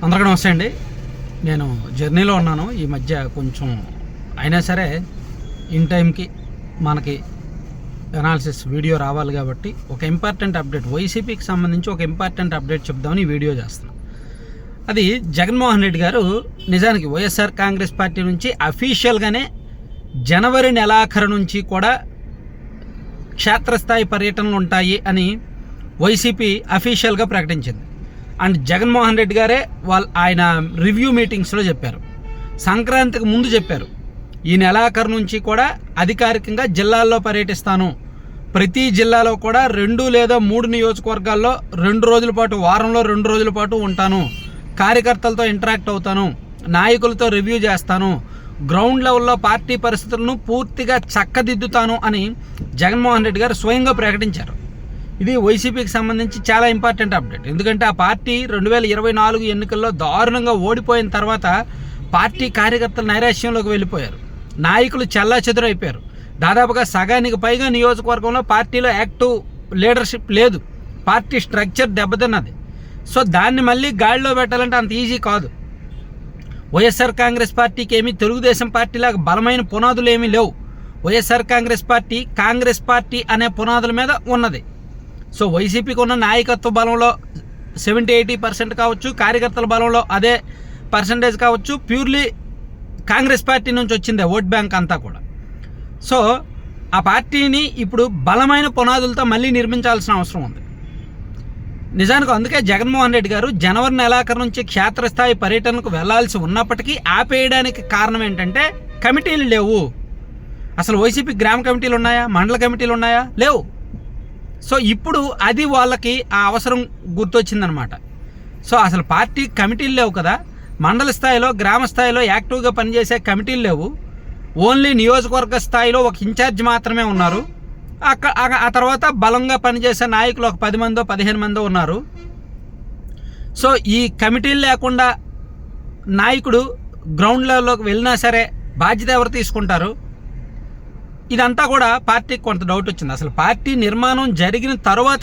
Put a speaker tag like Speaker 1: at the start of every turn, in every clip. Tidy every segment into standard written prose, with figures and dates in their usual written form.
Speaker 1: అందరికీ నమస్తే అండి. నేను జర్నీలో ఉన్నాను ఈ మధ్య కొంచెం. అయినా సరే ఇన్ టైంకి మనకి అనాలిసిస్ వీడియో రావాలి కాబట్టి ఒక ఇంపార్టెంట్ అప్డేట్, వైసీపీకి సంబంధించి ఒక ఇంపార్టెంట్ అప్డేట్ చెప్దామని ఈ వీడియో చేస్తున్నాను. అది జగన్మోహన్ రెడ్డి గారు నిజానికి వైఎస్ఆర్ కాంగ్రెస్ పార్టీ నుంచి అఫీషియల్గానే జనవరి నెలాఖరు నుంచి కూడా క్షేత్రస్థాయి పర్యటనలు ఉంటాయి అని వైసీపీ అఫీషియల్గా ప్రకటించింది. అండ్ జగన్మోహన్ రెడ్డి గారే ఆయన రివ్యూ మీటింగ్స్లో చెప్పారు, సంక్రాంతికి ముందు చెప్పారు, ఈ నెలాఖరు నుంచి కూడా అధికారికంగా జిల్లాల్లో పర్యటిస్తాను, ప్రతి జిల్లాలో కూడా 2 లేదా 3 నియోజకవర్గాల్లో 2 రోజుల పాటు, వారంలో 2 రోజుల పాటు ఉంటాను, కార్యకర్తలతో ఇంటరాక్ట్ అవుతాను, నాయకులతో రివ్యూ చేస్తాను, గ్రౌండ్ లెవెల్లో పార్టీ పరిస్థితులను పూర్తిగా చక్కదిద్దుతాను అని జగన్మోహన్ రెడ్డి గారు స్వయంగా ప్రకటించారు. ఇది వైసీపీకి సంబంధించి చాలా ఇంపార్టెంట్ అప్డేట్. ఎందుకంటే ఆ పార్టీ 2024 ఎన్నికల్లో దారుణంగా ఓడిపోయిన తర్వాత పార్టీ కార్యకర్తలు నైరాశ్యంలోకి వెళ్ళిపోయారు, నాయకులు చెల్లాచెదురైపోయారు. దాదాపుగా సగానికి పైగా నియోజకవర్గంలో పార్టీలో యాక్టివ్ లీడర్షిప్ లేదు, పార్టీ స్ట్రక్చర్ దెబ్బతిన్నది. సో దాన్ని మళ్ళీ గాడిలో పెట్టాలంటే అంత ఈజీ కాదు. వైఎస్ఆర్ కాంగ్రెస్ పార్టీకి ఏమీ తెలుగుదేశం పార్టీలాగా బలమైన పునాదులు ఏమీ లేవు. వైఎస్ఆర్ కాంగ్రెస్ పార్టీ అనే పునాదుల మీద ఉన్నది. సో వైసీపీకి ఉన్న నాయకత్వ బలంలో 70-80% కావచ్చు, కార్యకర్తల బలంలో అదే పర్సంటేజ్ కావచ్చు, ప్యూర్లీ కాంగ్రెస్ పార్టీ నుంచి వచ్చిందే ఓట్ బ్యాంక్ అంతా కూడా. సో ఆ పార్టీని ఇప్పుడు బలమైన పునాదులతో మళ్ళీ నిర్మించాల్సిన అవసరం ఉంది. నిజానికి అందుకే జగన్మోహన్ రెడ్డి గారు జనవరి నెలాఖరు నుంచి క్షేత్రస్థాయి పర్యటనకు వెళ్లాల్సి ఉన్నప్పటికీ ఆపేయడానికి కారణం ఏంటంటే కమిటీలు లేవు. అసలు వైసీపీ గ్రామ కమిటీలు ఉన్నాయా, మండల కమిటీలు ఉన్నాయా? లేవు. సో ఇప్పుడు అది వాళ్ళకి ఆ అవసరం గుర్తొచ్చిందనమాట. సో అసలు పార్టీ కమిటీలు లేవు కదా, మండల స్థాయిలో గ్రామ స్థాయిలో యాక్టివ్గా పనిచేసే కమిటీలు లేవు, ఓన్లీ నియోజకవర్గ స్థాయిలో ఒక ఇన్ఛార్జ్ మాత్రమే ఉన్నారు. ఆ తర్వాత బలంగా పనిచేసే నాయకులు ఒక 10 మందో 15 మందో ఉన్నారు. సో ఈ కమిటీలు లేకుండా నాయకుడు గ్రౌండ్ లెవెల్లోకి వెళ్ళినా సరే బాధ్యత ఎవరు తీసుకుంటారు? ఇదంతా కూడా పార్టీకి కొంత డౌట్ వచ్చింది. అసలు పార్టీ నిర్మాణం జరిగిన తర్వాత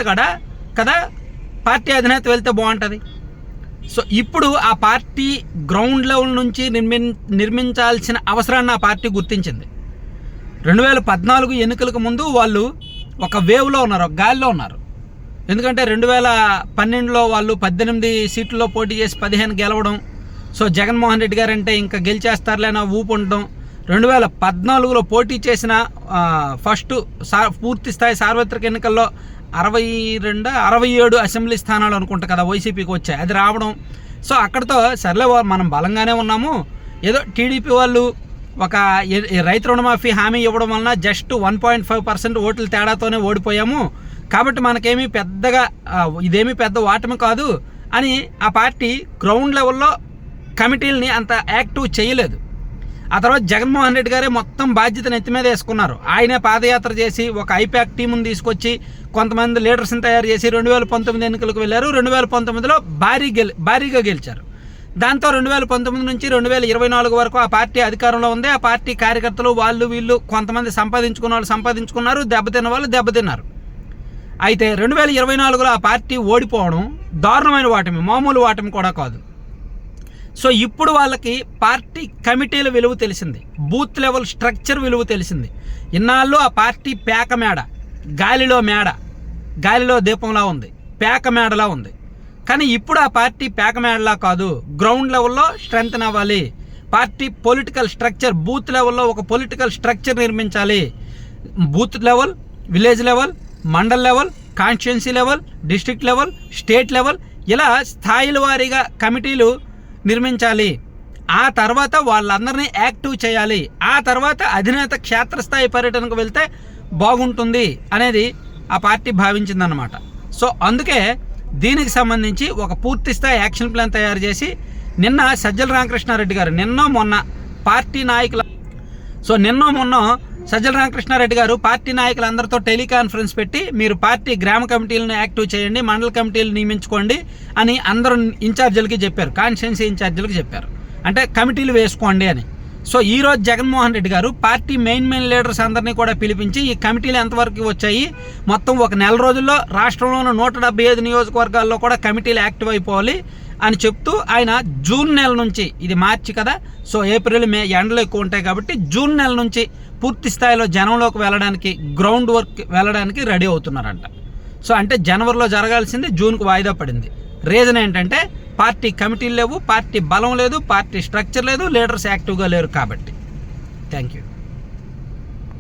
Speaker 1: కదా పార్టీ అధినేత వెళ్తే బాగుంటుంది. సో ఇప్పుడు ఆ పార్టీ గ్రౌండ్ లెవెల్ నుంచి నిర్మించాల్సిన అవసరాన్ని ఆ పార్టీ గుర్తించింది. 2014 ఎన్నికలకు ముందు వాళ్ళు ఒక వేవ్లో ఉన్నారు, ఒక గాలిలో ఉన్నారు. ఎందుకంటే 2012లో వాళ్ళు 18 సీట్లలో పోటీ చేసి 15 గెలవడం. సో జగన్మోహన్ రెడ్డి గారు అంటే ఇంకా గెలిచేస్తారులే అన్న ఊపు ఉండడం. 2014లో పోటీ చేసిన ఫస్ట్ పూర్తి స్థాయి సార్వత్రిక ఎన్నికల్లో 67 అసెంబ్లీ స్థానాలు అనుకుంటా కదా వైసీపీకి వచ్చాయి, అది రావడం. సో అక్కడితో సర్లే మనం బలంగానే ఉన్నాము, ఏదో టీడీపీ వాళ్ళు ఒక రైతు రుణమాఫీ హామీ ఇవ్వడం వలన జస్ట్ 1.5% ఓట్ల తేడాతోనే ఓడిపోయాము, కాబట్టి మనకేమీ పెద్దగా ఇదేమీ పెద్ద ఓటమి కాదు అని ఆ పార్టీ గ్రౌండ్ లెవెల్లో కమిటీలని అంత యాక్టివ్ చేయలేదు. ఆ తర్వాత జగన్మోహన్ రెడ్డి గారే మొత్తం బాధ్యతను ఎత్తి మీద వేసుకున్నారు. ఆయనే పాదయాత్ర చేసి ఒక ఐపాక్ టీముని తీసుకొచ్చి కొంతమంది లీడర్స్ని తయారు చేసి 2019 ఎన్నికలకు వెళ్ళారు. 2019లో భారీగా గెలిచారు. దాంతో 2019 నుంచి 2024 వరకు ఆ పార్టీ అధికారంలో ఉంది. ఆ పార్టీ కార్యకర్తలు వీళ్ళు కొంతమంది సంపాదించుకున్నారు, దెబ్బతిన్న వాళ్ళు దెబ్బతిన్నారు. అయితే 2024లో ఆ పార్టీ ఓడిపోవడం దారుణమైన ఓటమి, మామూలు ఓటమి కూడా కాదు. సో ఇప్పుడు వాళ్ళకి పార్టీ కమిటీల విలువ తెలిసింది, బూత్ లెవెల్ స్ట్రక్చర్ విలువ తెలిసింది. ఇన్నాళ్ళు ఆ పార్టీ పేక మేడ, గాలిలో దీపంలా ఉంది, పేక మేడలా ఉంది. కానీ ఇప్పుడు ఆ పార్టీ పేక మేడలా కాదు, గ్రౌండ్ లెవెల్లో స్ట్రెంగ్త్ అవ్వాలి. పార్టీ పొలిటికల్ స్ట్రక్చర్, బూత్ లెవెల్లో ఒక పొలిటికల్ స్ట్రక్చర్ నిర్మించాలి. Booth level, village level, mandal level, constituency level, district level, state level, ఇలా స్థాయిల వారీగా కమిటీలు నిర్మించాలి. ఆ తర్వాత వాళ్ళందరినీ యాక్టివ్ చేయాలి. ఆ తర్వాత అధినేత క్షేత్రస్థాయి పర్యటనకు వెళ్తే బాగుంటుంది అనేది ఆ పార్టీ భావించిందన్నమాట. సో అందుకే దీనికి సంబంధించి ఒక పూర్తి స్థాయి యాక్షన్ ప్లాన్ తయారు చేసి నిన్న సజ్జల రామకృష్ణారెడ్డి గారు సజ్జల రామకృష్ణారెడ్డి గారు పార్టీ నాయకులందరితో టెలికాన్ఫరెన్స్ పెట్టి మీరు పార్టీ గ్రామ కమిటీలను యాక్టివ్ చేయండి, మండల కమిటీలు నియమించుకోండి అని అందరూ ఇన్ఛార్జీలకి చెప్పారు, కాన్స్టిట్యున్సీ ఇన్ఛార్జీలకి చెప్పారు. అంటే కమిటీలు వేసుకోండి అని. సో ఈరోజు జగన్మోహన్ రెడ్డి గారు పార్టీ మెయిన్ లీడర్స్ అందరినీ కూడా పిలిపించి ఈ కమిటీలు ఎంతవరకు వచ్చాయి, మొత్తం ఒక నెల రోజుల్లో రాష్ట్రంలోని 175 నియోజకవర్గాల్లో కూడా కమిటీలు యాక్టివ్ అయిపోవాలి అని చెప్తూ ఆయన జూన్ నెల నుంచి, ఇది మార్చి కదా, సో ఏప్రిల్ మే ఎండలు ఎక్కువ ఉంటాయి కాబట్టి జూన్ నెల నుంచి పూర్తి స్థాయిలో జనంలోకి వెళ్ళడానికి, గ్రౌండ్ వర్క్ వెళ్ళడానికి రెడీ అవుతున్నారంట. సో అంటే జనవరిలో జరగాల్సింది జూన్కు వాయిదా పడింది. రీజన్ ఏంటంటే పార్టీ కమిటీలు లేవు, పార్టీ బలం లేదు, పార్టీ స్ట్రక్చర్ లేదు, లీడర్స్ యాక్టివ్గా లేరు కాబట్టి. Thank you.